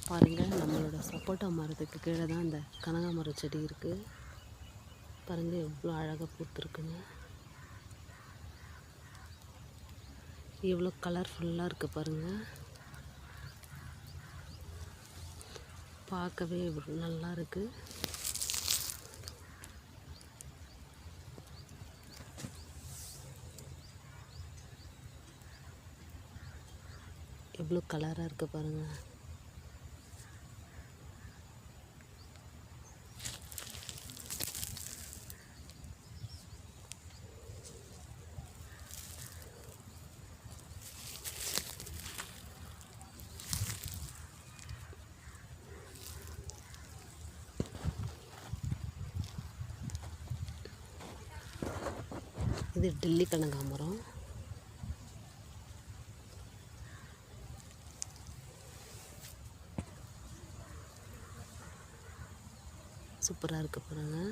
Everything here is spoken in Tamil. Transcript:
பாருங்கள், நம்மளோட சப்போட்டா மரத்துக்கு கீழே தான் இந்த கனகாமரம் செடி இருக்குது. பாருங்கள் எவ்வளோ அழகாக பூத்துருக்குன்னு, எவ்வளோ கலர்ஃபுல்லாக இருக்குது பாருங்கள். பார்க்கவே நல்லா இருக்குது. எவ்வளோ கலராக இருக்குது பாருங்கள். இது டெல்லி கனகாமரம். சூப்பராக இருக்குது பாருங்கள்.